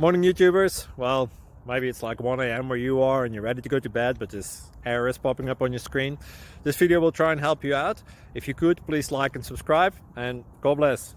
Morning YouTubers. Well, maybe it's like 1 a.m. where you are and you're ready to go to bed, but this error is popping up on your screen. This video will try and help you out. If you could, please like and subscribe, and God bless.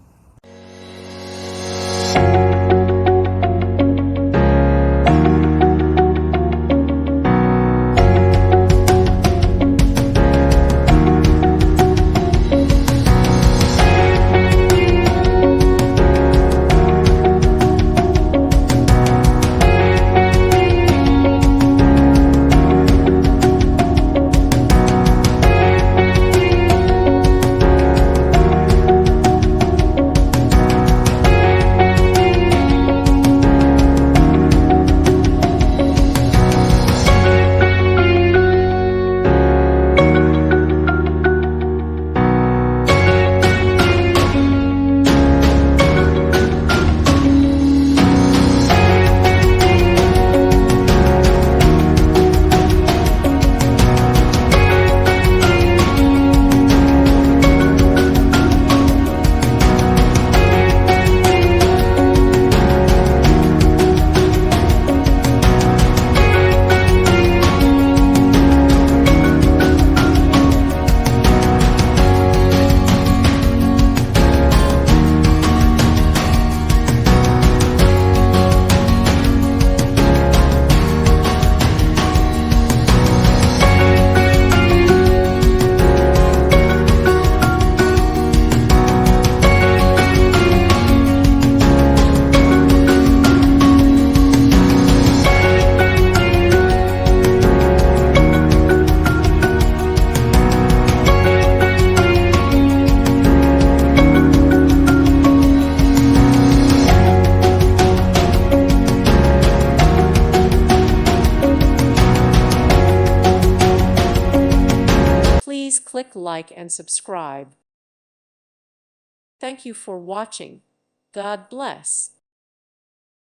Please click like and subscribe. Thank you for watching. God bless.